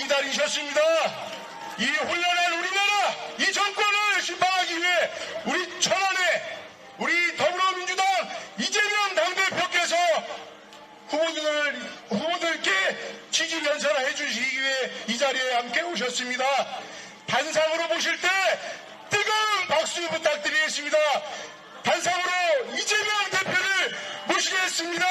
기다리셨습니다. 이 혼란한 우리나라, 이 정권을 심판하기 위해 우리 천안에 우리 더불어민주당 이재명 당대표께서 후보들께 지지 연설을 해주시기 위해 이 자리에 함께 오셨습니다. 단상으로 보실 때 뜨거운 박수 부탁드리겠습니다. 단상으로 이재명 대표를 모시겠습니다.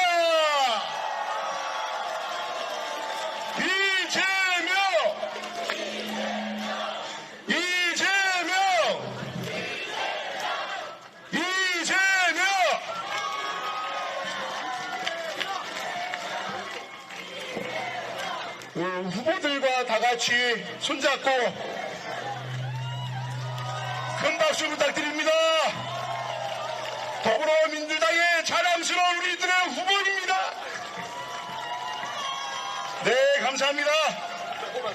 후보들과 다 같이 손잡고 큰 박수 부탁드립니다. 더불어민주당의 자랑스러운 우리들의 후보입니다. 네, 감사합니다.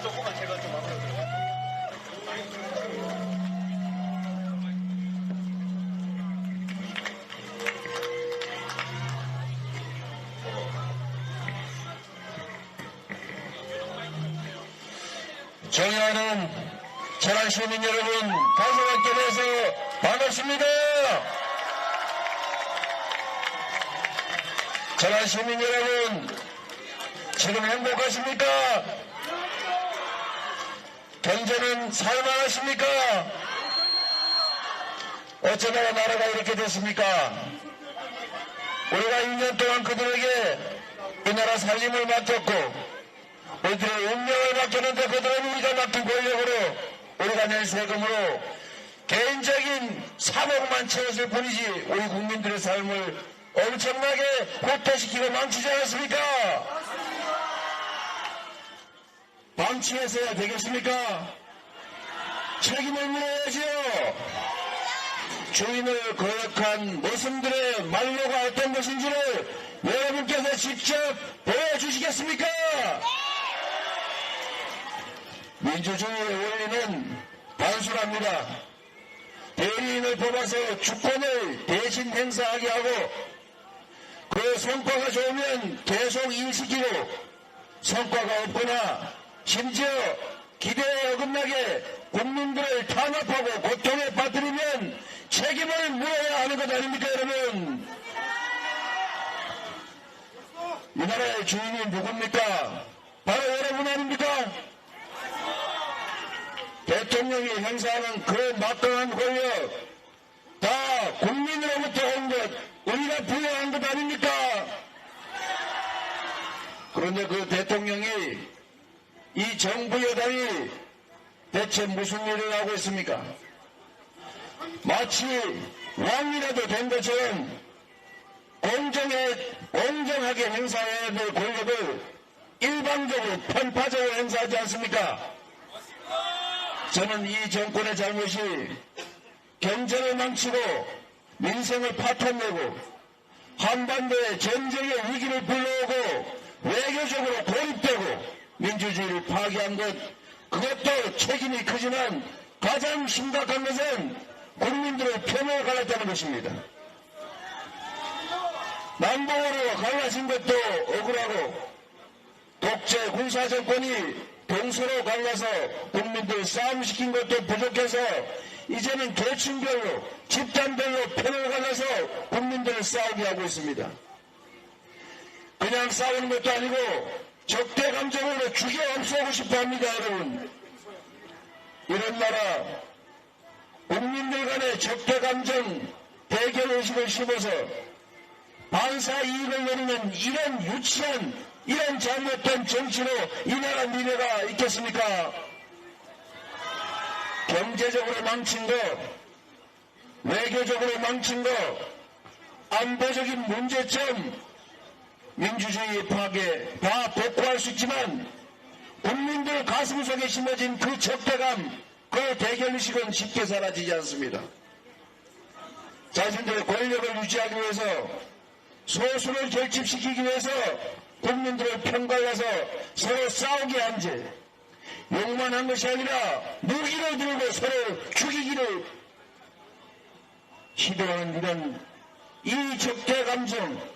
조금만 제가 좀 앞으로 들어가. 존경하는 천안 시민 여러분, 다시 뵙게 돼서 반갑습니다. 천안 시민 여러분, 지금 행복하십니까? 경제는 살만하십니까? 어쩌다가 나라가 이렇게 됐습니까? 우리가 2년 동안 그들에게 이 나라 살림을 맡겼고 우리들의 운명을 맡겼는데 그들은 우리가 맡긴 권력으로 우리가 낸 세금으로 개인적인 사복만 채웠을 뿐이지 우리 국민들의 삶을 엄청나게 후퇴시키고 망치지 않았습니까? 방치해서야 되겠습니까? 책임을 물어야지요. 주인을 거역한 모습들의 만료가 어떤 것인지를 여러분께서 직접 보여주시겠습니까? 민주주의의 원리는 단순합니다. 대리인을 뽑아서 주권을 대신 행사하게 하고 그 성과가 좋으면 계속 일시키고 성과가 없거나 심지어 기대에 어긋나게 국민들을 탄압하고 고통에 빠뜨리면 책임을 물어야 하는 것 아닙니까, 여러분? 이 나라의 주인이 누굽니까? 바로 여러분 아닙니까? 대통령이 행사하는 그 막강한 권력 다 국민으로부터 온 것, 우리가 부여한 것 아닙니까? 그런데 그 대통령이 이 정부 여당이 대체 무슨 일을 하고 있습니까? 마치 왕이라도 된 것처럼 공정하게 행사해야 될 권력을 일방적으로 편파적으로 행사하지 않습니까? 저는 이 정권의 잘못이 경제를 망치고 민생을 파탄내고 한반도의 전쟁의 위기를 불러오고 외교적으로 고립되고 민주주의를 파괴한 것, 그것도 책임이 크지만 가장 심각한 것은 국민들의 편을 갈랐다는 것입니다. 남북으로 갈라진 것도 억울하고 독재 군사정권이 동서로 갈라서 국민들 싸움시킨 것도 부족해서 이제는 계층별로 집단별로 편을 갈라서 국민들을 싸우게 하고 있습니다. 그냥 싸우는 것도 아니고 적대 감정으로 죽여 없애고 싶어 합니다, 여러분. 이런 나라 국민들 간의 적대 감정 대결 의식을 심어서 반사 이익을 노리는 이런 유치한 이런 잘못된 정치로 이 나라 미래가 있겠습니까? 경제적으로 망친 것, 외교적으로 망친 것, 안보적인 문제점, 민주주의 파괴 다 복구할 수 있지만 국민들 가슴속에 심어진 그 적대감, 그 대결의식은 쉽게 사라지지 않습니다. 자신들의 권력을 유지하기 위해서 소수를 결집시키기 위해서 국민들을 편갈라서 서로 싸우게 한 죄, 욕만 한 것이 아니라 무기를 들고 서로 죽이기를 시도하는 이런 이 적대 감정,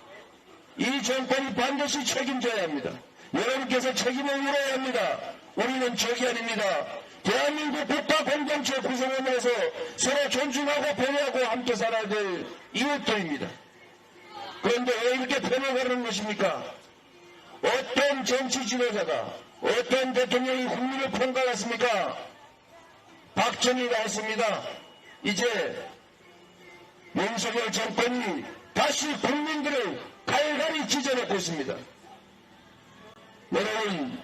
이 정권이 반드시 책임져야 합니다. 여러분께서 책임을 물어야 합니다. 우리는 적이 아닙니다. 대한민국 국가 공동체 구성원에서 서로 존중하고 배려하고 함께 살아야 될 이웃들입니다. 그런데 왜 이렇게 편을 가르는 것입니까? 어떤 정치 지도자가, 어떤 대통령이 국민을 평가했습니까? 박정희가 했습니다. 이제 윤석열 정권이 다시 국민들을 갈갈이 찢어놓고 있습니다. 여러분,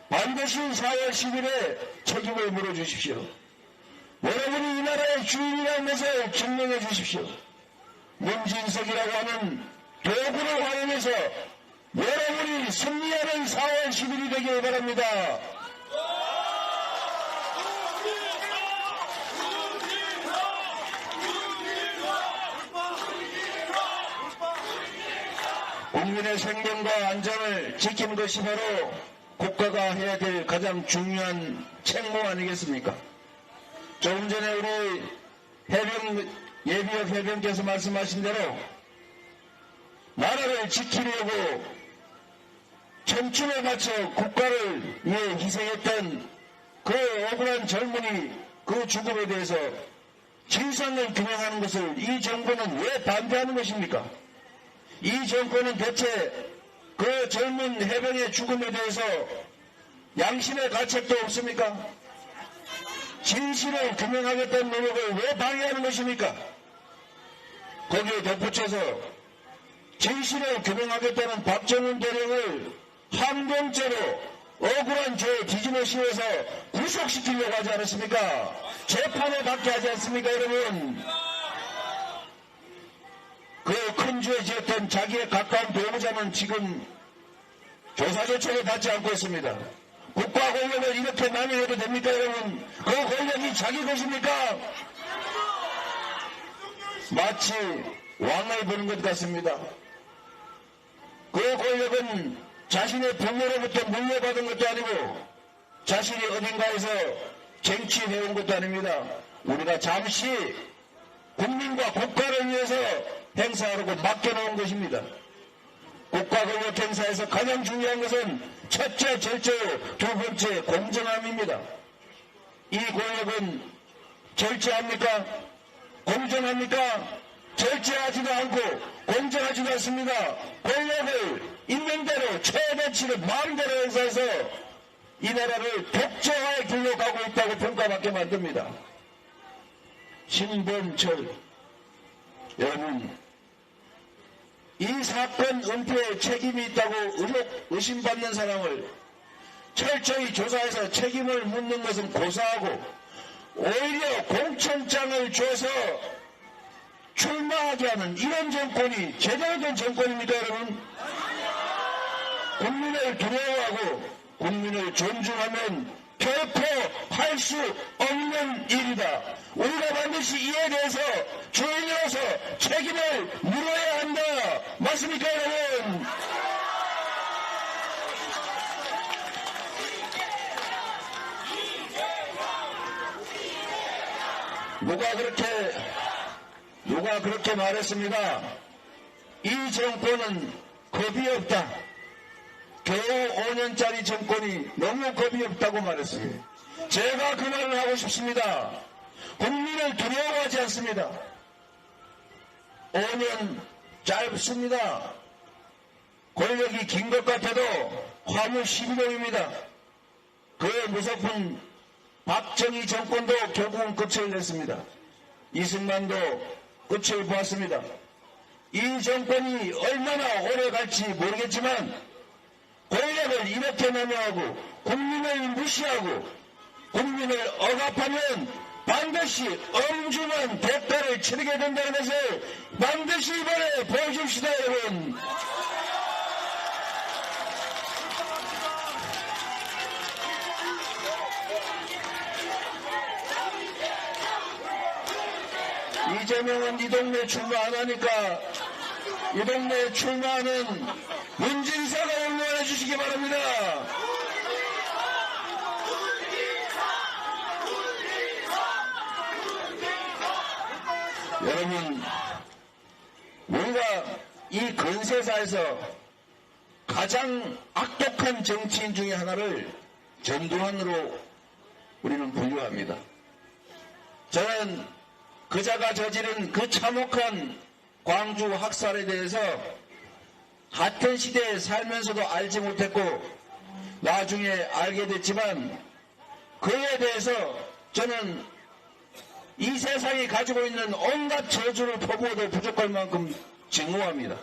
반드시 4월 10일에 책임을 물어주십시오. 여러분이 이 나라의 주인이라는 것을 증명해 주십시오. 문진석이라고 하는 도구를 활용해서 여러분이 승리하는 4월 10일이 되길 바랍니다. 국민의 생명과 안전을 지키는 것이 바로 국가가 해야 될 가장 중요한 책무 아니겠습니까? 조금 전에 우리 예비역 해병께서 말씀하신 대로 나라를 지키려고 청춘에 바쳐 국가를 위해 희생했던 그 억울한 젊은이 그 죽음에 대해서 진상을 규명하는 것을 이 정부는 왜 반대하는 것입니까? 이 정권은 대체 그 젊은 해병의 죽음에 대해서 양심의 가책도 없습니까? 진실을 규명하겠다는 노력을 왜 방해하는 것입니까? 거기에 덧붙여서 진실을 규명하겠다는 박정훈 대령을 항공죄로 억울한 죄에 뒤집어 씌워서 구속시키려고 하지 않았습니까? 재판을 받게 하지 않습니까, 여러분? 그 큰 죄 지었던 자기의 가까운 배우자는 지금 조사조차를 받지 않고 있습니다. 국가 권력을 이렇게 남용해도 됩니까, 여러분? 그 권력이 자기 것입니까? 마치 왕을 보는 것 같습니다. 그 권력은 자신의 부모로부터 물려받은 것도 아니고 자신이 어딘가에서 쟁취해온 것도 아닙니다. 우리가 잠시 국민과 국가를 위해서 행사하려고 맡겨놓은 것입니다. 국가 권력 행사에서 가장 중요한 것은 첫째 절제요, 두 번째 공정함입니다. 이 권력은 절제합니까? 공정합니까? 절제하지도 않고 공정하지도 않습니다. 권력을 있는 대로 최대치를 마음대로 행사해서 이 나라를 독재화의 길로 가고 있다고 평가받게 만듭니다. 신범철 여러분, 이 사건 은폐에 책임이 있다고 의심받는 사람을 철저히 조사해서 책임을 묻는 것은 고사하고 오히려 공천장을 줘서 출마하게 하는 이런 정권이 제대로 된 정권입니까, 여러분? 국민을 두려워하고 국민을 존중하면 결코 할 수 없는 일이다. 우리가 반드시 이에 대해서 주인으로서 책임을 물어야 한다. 맞습니까, 여러분? 누가 그렇게 말했습니다. 이 정권은 겁이 없다. 겨우 5년짜리 정권이 너무 겁이 없다고 말했습니다. 제가 그 말을 하고 싶습니다. 국민을 두려워하지 않습니다. 5년 짧습니다. 권력이 긴 것 같아도 화무 12년입니다. 그 무섭은 박정희 정권도 결국은 끝을 냈습니다. 이승만도 끝을 보았습니다. 이 정권이 얼마나 오래 갈지 모르겠지만 권력을 이렇게 남용하고 국민을 무시하고 국민을 억압하면 반드시 엄중한 대가를 치르게 된다는 것을 반드시 이번에 보여줍시다, 여러분. 이재명은 이 동네 출마 안 하니까 이 동네에 출마하는 문진사가 응원해 주시기 바랍니다. 여러분, 우리가 이 근세사에서 가장 악독한 정치인 중에 하나를 전두환으로 우리는 분류합니다. 저는 그자가 저지른 그 참혹한 광주 학살에 대해서 같은 시대에 살면서도 알지 못했고 나중에 알게 됐지만 그에 대해서 저는 이 세상이 가지고 있는 온갖 저주를 퍼부어도 부족할 만큼 증오합니다.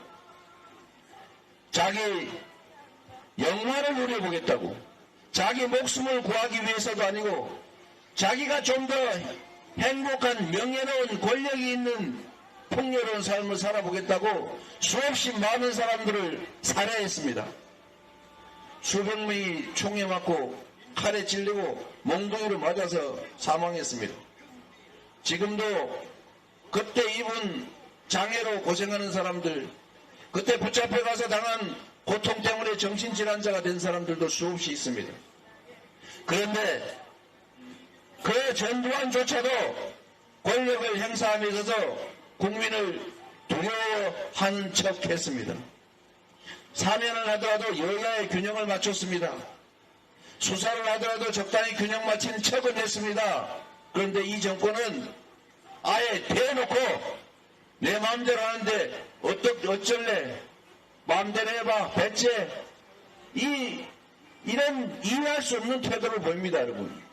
자기 영화를 누려보겠다고 자기 목숨을 구하기 위해서도 아니고 자기가 좀 더 행복한 명예로운 권력이 있는 풍요로운 삶을 살아보겠다고 수없이 많은 사람들을 살해했습니다. 수백 명이 총에 맞고 칼에 찔리고 몽둥이로 맞아서 사망했습니다. 지금도 그때 입은 장애로 고생하는 사람들, 그때 붙잡혀가서 당한 고통 때문에 정신질환자가 된 사람들도 수없이 있습니다. 그런데 그 전두환조차도 권력을 행사함에 있어서 국민을 두려워하는 척 했습니다. 사면을 하더라도 여야의 균형을 맞췄습니다. 수사를 하더라도 적당히 균형 맞추는 척은 했습니다. 그런데 이 정권은 아예 대놓고 내 마음대로 하는데 어쩔래? 마음대로 해봐. 배째. 이런 이해할 수 없는 태도를 보입니다, 여러분.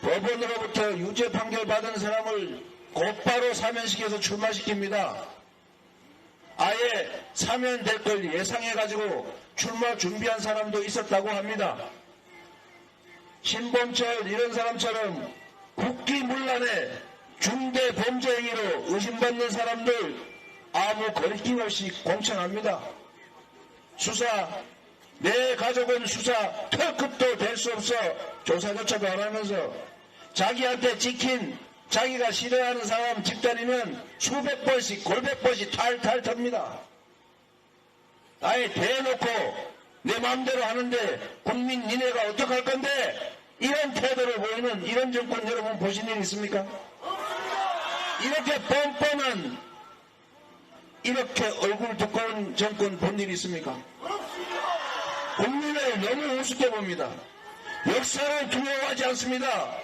법원으로부터 유죄 판결 받은 사람을 곧바로 사면시켜서 출마시킵니다. 아예 사면될 걸 예상해가지고 출마 준비한 사람도 있었다고 합니다. 신범철 이런 사람처럼 국기문란에 중대 범죄 행위로 의심받는 사람들 아무 거리낌 없이 공천합니다. 수사, 내 가족은 수사 털끝도 될 수 없어 조사조차도 안 하면서 자기한테 찍힌 자기가 싫어하는 사람 집단이면 수백 번씩 골백 번씩 탈탈 탑니다. 아예 대놓고 내 마음대로 하는데 국민 니네가 어떡할 건데 이런 태도를 보이는 이런 정권 여러분 보신 일 있습니까? 이렇게 뻔뻔한 이렇게 얼굴 두꺼운 정권 본 일 있습니까? 국민을 너무 우습게 봅니다. 역사를 두려워하지 않습니다.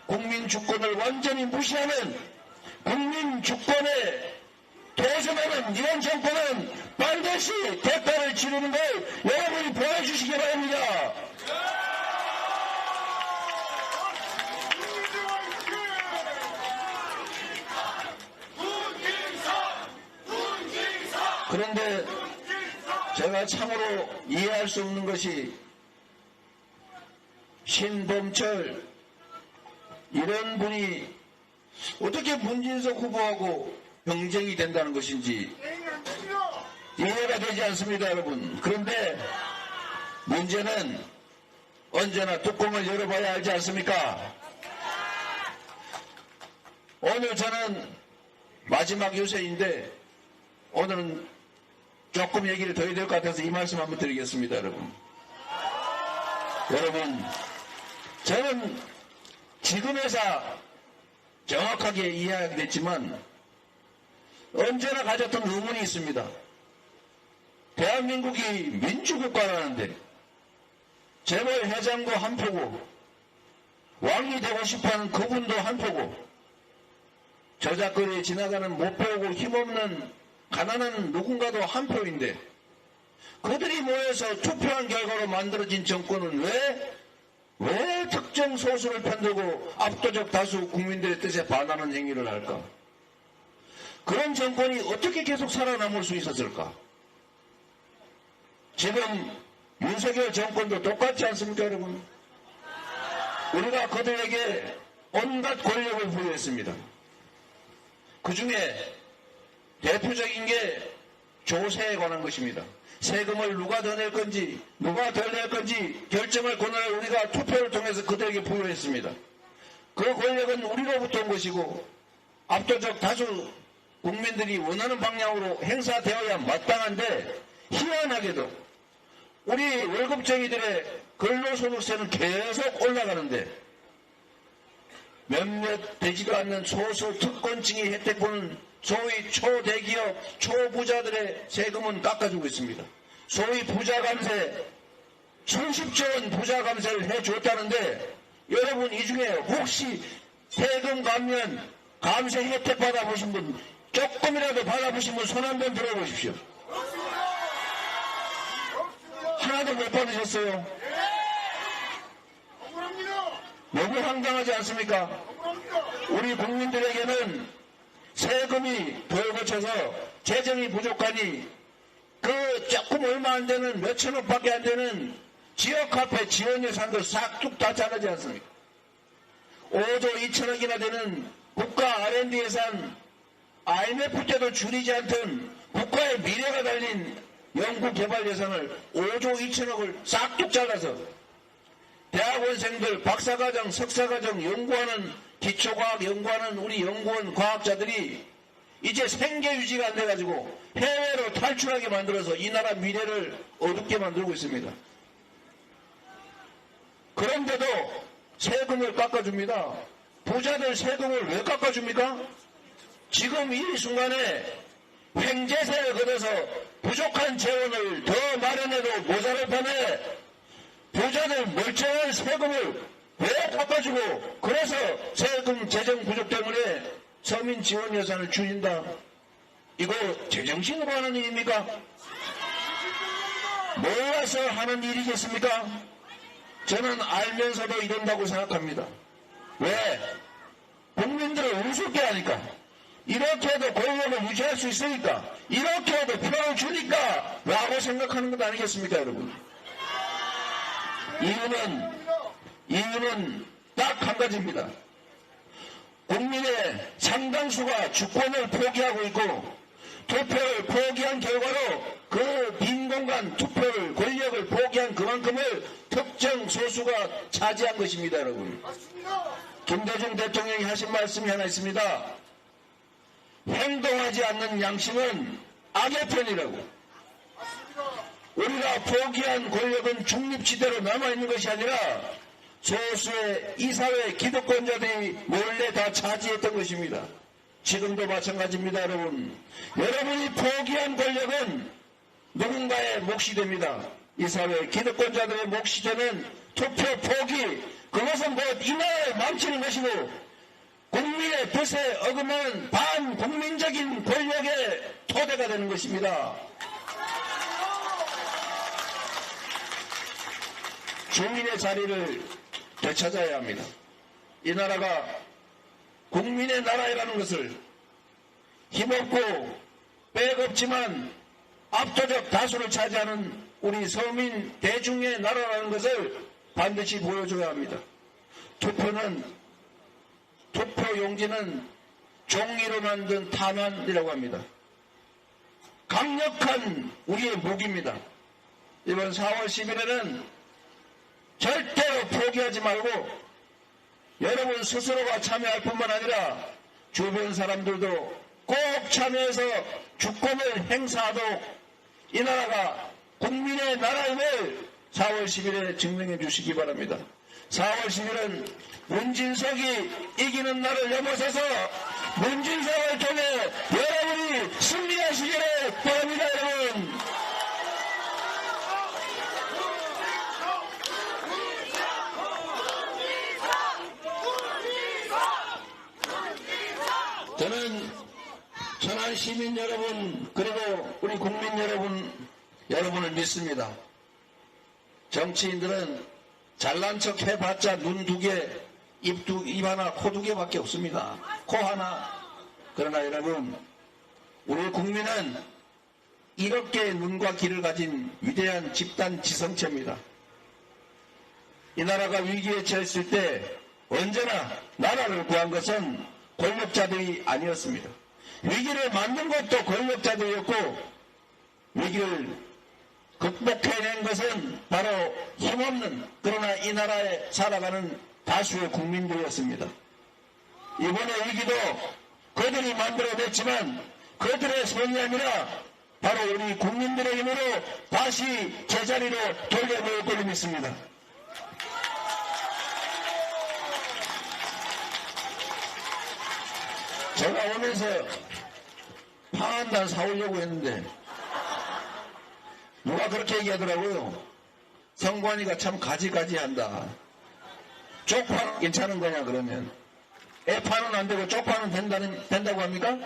국민 주권을 완전히 무시하는 국민 주권에 도전하는 이런 정권은 반드시 대가를 치르는 걸 여러분이 보여주시기 바랍니다. 그런데 제가 참으로 이해할 수 없는 것이 신범철 이런 분이 어떻게 문진석 후보하고 경쟁이 된다는 것인지 이해가 되지 않습니다, 여러분. 그런데 문제는 언제나 뚜껑을 열어봐야 알지 않습니까? 오늘 저는 마지막 유세인데 오늘은 조금 얘기를 더 해야 될 것 같아서 이 말씀 한번 드리겠습니다, 여러분. 여러분, 저는 지금에서 정확하게 이해하게 됐지만 언제나 가졌던 의문이 있습니다. 대한민국이 민주국가라는데 재벌 회장도 한 표고 왕이 되고 싶어하는 그분도 한 표고 저작거리에 지나가는 못 배우고 힘없는 가난한 누군가도 한 표인데 그들이 모여서 투표한 결과로 만들어진 정권은 왜 특정 소수를 편들고 압도적 다수 국민들의 뜻에 반하는 행위를 할까? 그런 정권이 어떻게 계속 살아남을 수 있었을까? 지금 윤석열 정권도 똑같지 않습니까, 여러분? 우리가 그들에게 온갖 권력을 부여했습니다. 그 중에 대표적인 게 조세에 관한 것입니다. 세금을 누가 더 낼 건지 누가 덜 낼 건지 결정할 권한을 우리가 투표를 통해서 그들에게 부여했습니다. 그 권력은 우리로부터 온 것이고 압도적 다수 국민들이 원하는 방향으로 행사되어야 마땅한데 희한하게도 우리 월급쟁이들의 근로소득세는 계속 올라가는데 몇몇 되지도 않는 소수 특권층이 혜택 보는 소위 초대기업, 초부자들의 세금은 깎아주고 있습니다. 소위 부자 감세, 수십조 원 부자 감세를 해줬다는데 여러분 이 중에 혹시 세금 감면 감세 혜택 받아보신 분 조금이라도 받아보신 분 손 한 번 들어보십시오. 하나도 못 받으셨어요. 너무 황당하지 않습니까? 우리 국민들에게는 세금이 덜거쳐서 재정이 부족하니 그 조금 얼마 안 되는 몇천억밖에 안 되는 지역화폐 지원 예산도 싹 둑 다 자르지 않습니까? 5조 2천억이나 되는 국가 R&D 예산, IMF 때도 줄이지 않던 국가의 미래가 달린 연구개발 예산을 5조 2천억을 싹둑 잘라서 대학원생들, 박사과정, 석사과정 연구하는 기초과학 연구하는 우리 연구원 과학자들이 이제 생계 유지가 안 돼가지고 해외로 탈출하게 만들어서 이 나라 미래를 어둡게 만들고 있습니다. 그런데도 세금을 깎아줍니다. 부자들 세금을 왜 깎아줍니까? 지금 이 순간에 횡재세를 걷어서 부족한 재원을 더 마련해도 모자랄 판에 부자들 멀쩡한 세금을 왜 깎아주고 그래서 세금 재정 부족 때문에 서민 지원 예산을 줄인다. 이거 제정신으로 하는 일입니까? 몰라서 하는 일이겠습니까? 저는 알면서도 이런다고 생각합니다. 왜? 국민들을 우습게 하니까. 이렇게 해도 권력을 유지할 수 있으니까. 이렇게 해도 표를 주니까 라고 생각하는 것 아니겠습니까, 여러분? 이유는 딱 한 가지입니다. 국민의 상당수가 주권을 포기하고 있고 투표를 포기한 결과로 그 빈 공간 투표를 권력을 포기한 그만큼을 특정 소수가 차지한 것입니다, 여러분. 김대중 대통령이 하신 말씀이 하나 있습니다. 행동하지 않는 양심은 악의 편이라고. 우리가 포기한 권력은 중립지대로 남아있는 것이 아니라 소수의 이사회 기득권자들이 몰래 다 차지했던 것입니다. 지금도 마찬가지입니다, 여러분. 여러분이 포기한 권력은 누군가의 몫이 됩니다. 이사회 기득권자들의 몫이 되는 투표 포기, 그것은 뭐 이 나라를 망치는 것이고 국민의 뜻에 어긋나는 반국민적인 권력의 토대가 되는 것입니다. 주민의 자리를 되찾아야 합니다. 이 나라가 국민의 나라라는 것을 힘없고 빽없지만 압도적 다수를 차지하는 우리 서민 대중의 나라라는 것을 반드시 보여줘야 합니다. 투표용지는 종이로 만든 탄환이라고 합니다. 강력한 우리의 무기입니다. 이번 4월 10일에는 절대로 포기하지 말고 여러분 스스로가 참여할 뿐만 아니라 주변 사람들도 꼭 참여해서 주권을 행사하도록 이 나라가 국민의 나라임을 4월 10일에 증명해 주시기 바랍니다. 4월 10일은 문진석이 이기는 날을 넘어서서 문진석을 통해 여러분이 승리하시기를 바랍니다, 여러분. 저는 천안 시민 여러분 그리고 우리 국민 여러분을 믿습니다. 정치인들은 잘난 척 해봤자 눈 두 개, 입 하나, 코 두 개밖에 없습니다. 코 하나. 그러나 여러분, 우리 국민은 이렇게 눈과 귀를 가진 위대한 집단 지성체입니다. 이 나라가 위기에 처했을 때 언제나 나라를 구한 것은 권력자들이 아니었습니다. 위기를 만든 것도 권력자들이었고 위기를 극복해낸 것은 바로 힘없는 그러나 이 나라에 살아가는 다수의 국민들이었습니다. 이번의 위기도 그들이 만들어냈지만 그들의 손이 아니라 바로 우리 국민들의 힘으로 다시 제자리로 돌려놓을 걸로 믿습니다. 제가 오면서 파 한 단 사오려고 했는데 누가 그렇게 얘기하더라고요. 선관위가 참 가지가지한다. 쪽파 괜찮은 거냐 그러면 애파는 안 되고 쪽파는 된다고 합니까?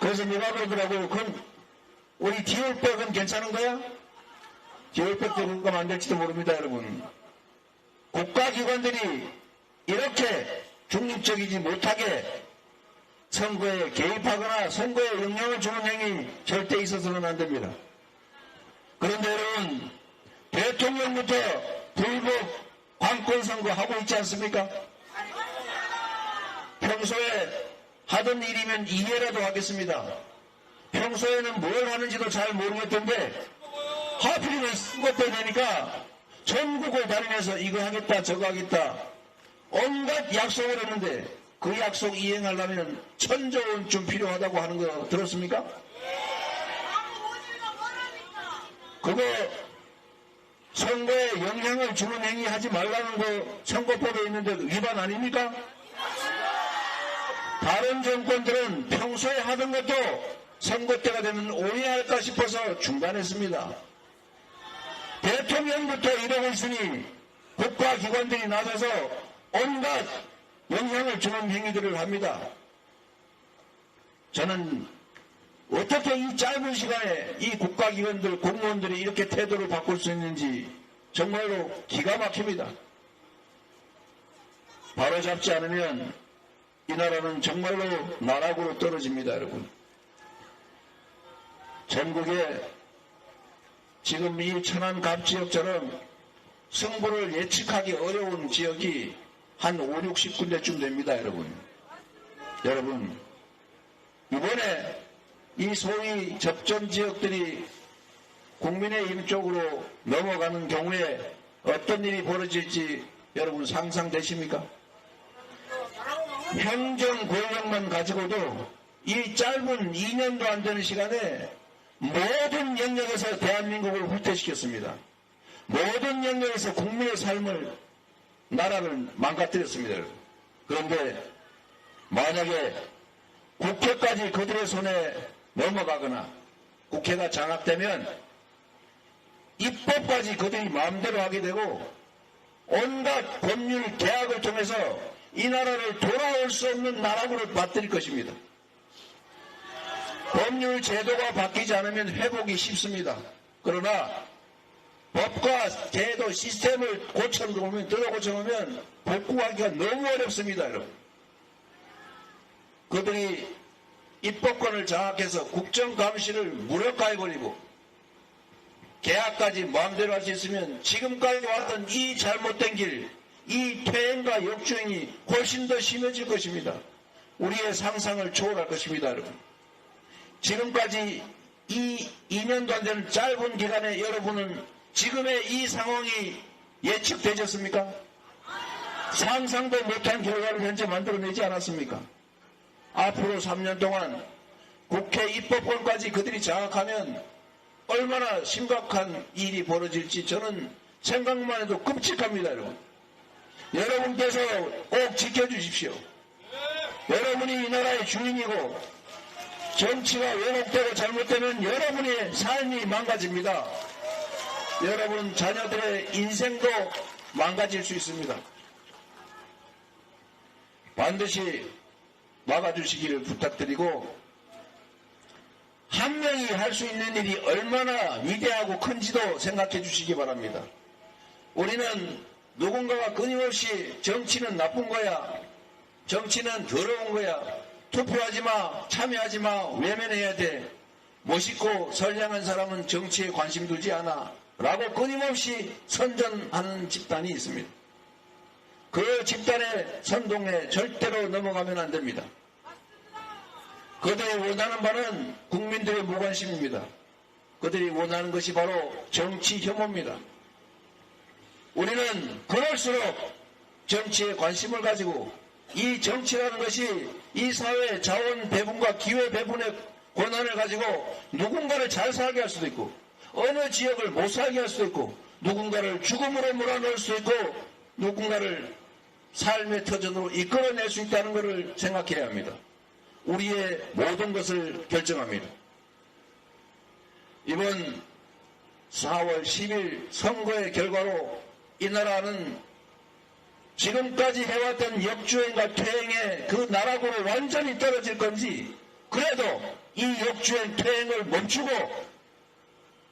그래서 누가 그러더라고요. 그럼 우리 디올백은 괜찮은 거야? 디올백도 그러면 안 될지도 모릅니다, 여러분. 국가기관들이 이렇게 중립적이지 못하게 선거에 개입하거나 선거에 영향을 주는 행위 절대 있어서는 안 됩니다. 그런데 여러분, 대통령부터 불법 관권 선거 하고 있지 않습니까? 평소에 하던 일이면 이해라도 하겠습니다. 평소에는 뭘 하는지도 잘 모르겠던데 하필이면 선거 때 되니까 전국을 다니면서 이거 하겠다 저거 하겠다 온갖 약속을 했는데 그 약속 이행하려면 1,000조원쯤 필요하다고 하는 거 들었습니까? 그거 선거에 영향을 주는 행위 하지 말라는 거 선거법에 있는데 위반 아닙니까? 다른 정권들은 평소에 하던 것도 선거 때가 되면 오해할까 싶어서 중단했습니다. 대통령부터 이러고 있으니 국가기관들이 나서서 온갖 영향을 주는 행위들을 합니다. 저는 어떻게 이 짧은 시간에 이 국가기관들 공무원들이 이렇게 태도를 바꿀 수 있는지 정말로 기가 막힙니다. 바로잡지 않으면 이 나라는 정말로 나락으로 떨어집니다, 여러분. 전국에 지금 이 천안갑 지역처럼 승부를 예측하기 어려운 지역이 한 5, 60군데쯤 됩니다, 여러분. 여러분, 이번에 이 소위 접전 지역들이 국민의힘 쪽으로 넘어가는 경우에 어떤 일이 벌어질지 여러분 상상되십니까? 행정 권력만 가지고도 이 짧은 2년도 안 되는 시간에 모든 영역에서 대한민국을 후퇴시켰습니다. 모든 영역에서 국민의 삶을 나라를 망가뜨렸습니다. 그런데 만약에 국회까지 그들의 손에 넘어가거나 국회가 장악되면 입법까지 그들이 마음대로 하게 되고 온갖 법률 개혁을 통해서 이 나라를 돌아올 수 없는 나락으로 만들 것입니다. 법률 제도가 바뀌지 않으면 회복이 쉽습니다. 그러나 법과 제도 시스템을 고쳐놓으면 뜯어 고쳐놓으면 복구하기가 너무 어렵습니다, 여러분. 그들이 입법권을 장악해서 국정감시를 무력화해버리고 계약까지 마음대로 할 수 있으면 지금까지 왔던 이 잘못된 길, 이 퇴행과 역주행이 훨씬 더 심해질 것입니다. 우리의 상상을 초월할 것입니다, 여러분. 지금까지 이 2년도 안 되는 짧은 기간에 여러분은 지금의 이 상황이 예측되셨습니까? 상상도 못한 결과를 현재 만들어내지 않았습니까? 앞으로 3년 동안 국회 입법권까지 그들이 장악하면 얼마나 심각한 일이 벌어질지 저는 생각만 해도 끔찍합니다, 여러분. 여러분께서 꼭 지켜주십시오. 여러분이 이 나라의 주인이고 정치가 왜곡되고 잘못되면 여러분의 삶이 망가집니다. 여러분 자녀들의 인생도 망가질 수 있습니다. 반드시 막아주시기를 부탁드리고 한 명이 할 수 있는 일이 얼마나 위대하고 큰지도 생각해 주시기 바랍니다. 우리는 누군가가 끊임없이 정치는 나쁜 거야, 정치는 더러운 거야, 투표하지 마, 참여하지 마, 외면해야 돼, 멋있고 선량한 사람은 정치에 관심 두지 않아 라고 끊임없이 선전하는 집단이 있습니다. 그 집단의 선동에 절대로 넘어가면 안 됩니다. 그들이 원하는 바는 국민들의 무관심입니다. 그들이 원하는 것이 바로 정치 혐오입니다. 우리는 그럴수록 정치에 관심을 가지고 이 정치라는 것이 이 사회의 자원 배분과 기회 배분의 권한을 가지고 누군가를 잘 살게 할 수도 있고 어느 지역을 못 살게 할 수도 있고 누군가를 죽음으로 몰아넣을 수도 있고 누군가를 삶의 터전으로 이끌어낼 수 있다는 것을 생각해야 합니다. 우리의 모든 것을 결정합니다. 이번 4월 10일 선거의 결과로 이 나라는 지금까지 해왔던 역주행과 퇴행의 그 나락으로 완전히 떨어질 건지, 그래도 이 역주행 퇴행을 멈추고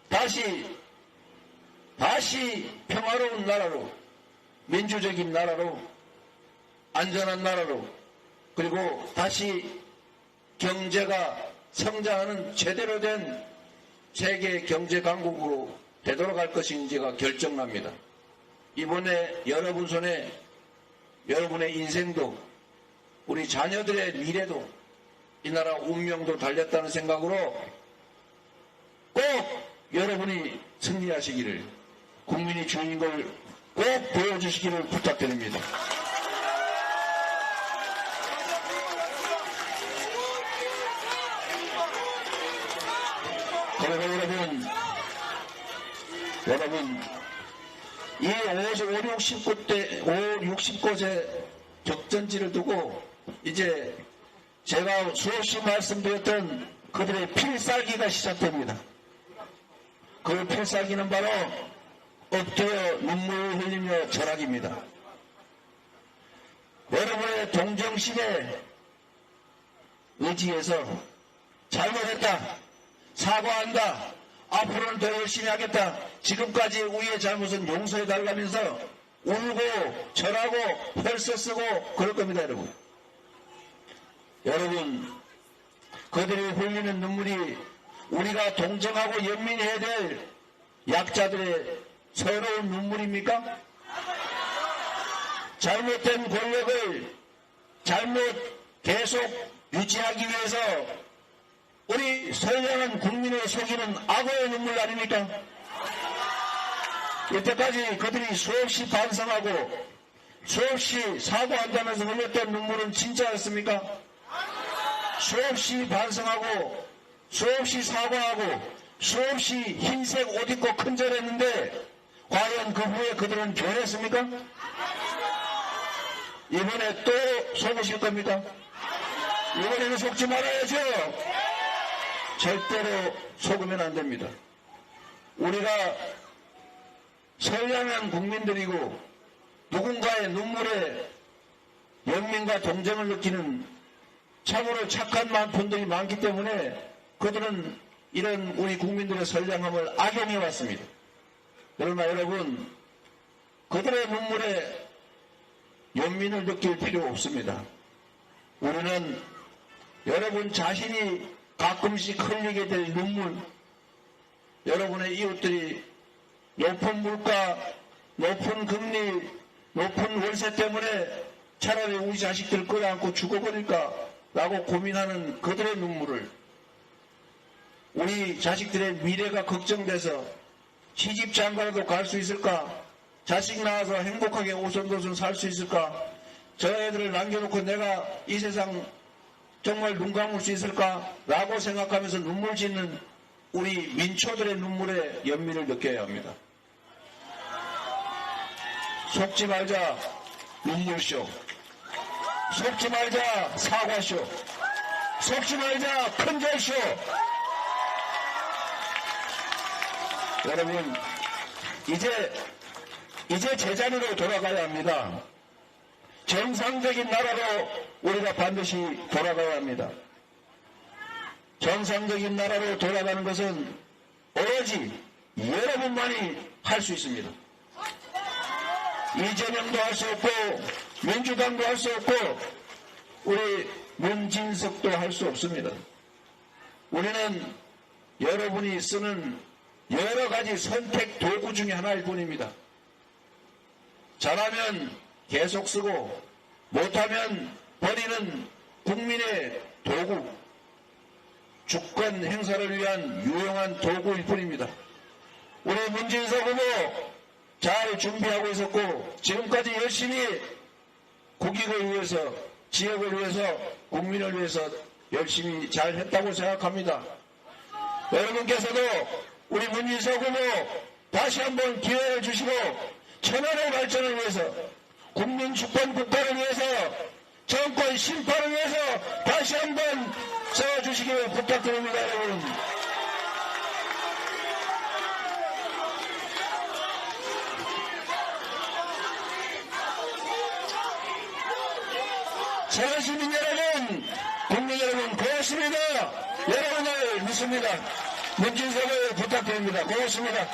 다시 평화로운 나라로, 민주적인 나라로, 안전한 나라로, 그리고 다시 경제가 성장하는 제대로 된 세계 경제 강국으로 되돌아갈 것인지가 결정납니다. 이번에 여러분 손에 여러분의 인생도, 우리 자녀들의 미래도, 이 나라 운명도 달렸다는 생각으로 꼭 여러분이 승리하시기를, 국민이 주인 걸 꼭 보여주시기를 부탁드립니다. 그리고 여러분, 이 60곳의 격전지를 두고 이제 제가 수없이 말씀드렸던 그들의 필살기가 시작됩니다. 그 필살기는 바로 엎드려 눈물을 흘리며 절하기입니다. 여러분의 동정심에 의지해서 잘못했다, 사과한다, 앞으로는 더 열심히 하겠다, 지금까지 우리의 잘못은 용서해달라면서 울고 절하고 혈서 쓰고 그럴 겁니다. 여러분, 그들이 흘리는 눈물이 우리가 동정하고 연민해야 될 약자들의 서러운 눈물입니까? 잘못된 권력을 계속 유지하기 위해서 우리 선량한 국민을 속이는 악어의 눈물 아닙니까? 여태까지 그들이 수없이 반성하고 수없이 사과한다면서 흘렸던 눈물은 진짜였습니까? 수없이 반성하고 수없이 사과하고 수없이 흰색 옷 입고 큰절했는데 과연 그 후에 그들은 변했습니까? 이번에 또 속으실 겁니까? 이번에는 속지 말아야죠. 절대로 속으면 안 됩니다. 우리가 선량한 국민들이고 누군가의 눈물에 연민과 동정을 느끼는 참으로 착한 분들이 많기 때문에 그들은 이런 우리 국민들의 선량함을 악용해 왔습니다. 그러나 여러분, 그들의 눈물에 연민을 느낄 필요 없습니다. 우리는 여러분 자신이 가끔씩 흘리게 될 눈물, 여러분의 이웃들이 높은 물가, 높은 금리, 높은 월세 때문에 차라리 우리 자식들 끌어안고 죽어버릴까 라고 고민하는 그들의 눈물을, 우리 자식들의 미래가 걱정돼서 시집 장가라도 갈 수 있을까, 자식 낳아서 행복하게 오손도손 살 수 있을까, 저 애들을 남겨놓고 내가 이 세상 정말 눈 감을 수 있을까 라고 생각하면서 눈물 짓는 우리 민초들의 눈물에 연민을 느껴야 합니다. 속지 말자 눈물쇼, 속지 말자 사과쇼, 속지 말자 큰절쇼. 여러분, 이제 제자리로 돌아가야 합니다. 정상적인 나라로 우리가 반드시 돌아가야 합니다. 정상적인 나라로 돌아가는 것은 오로지 여러분만이 할 수 있습니다. 이재명도 할 수 없고 민주당도 할 수 없고 우리 문진석도 할 수 없습니다. 우리는 여러분이 쓰는 여러 가지 선택 도구 중에 하나일 뿐입니다. 잘하면 계속 쓰고 못하면 버리는 국민의 도구, 주권 행사를 위한 유용한 도구일 뿐입니다. 우리 문진석 후보 잘 준비하고 있었고 지금까지 열심히 국익을 위해서, 지역을 위해서, 국민을 위해서 열심히 잘 했다고 생각합니다. 여러분께서도 우리 문진석 후보 다시 한번 기회를 주시고 천안의 발전을 위해서, 국민 주권 국가를 위해서, 정권 심판을 위해서 다시 한번 써주시기를 부탁드립니다. 여러분. 서울시민 여러분, 국민 여러분 고맙습니다. 여러분을 믿습니다. 문진석을 부탁드립니다. 고맙습니다.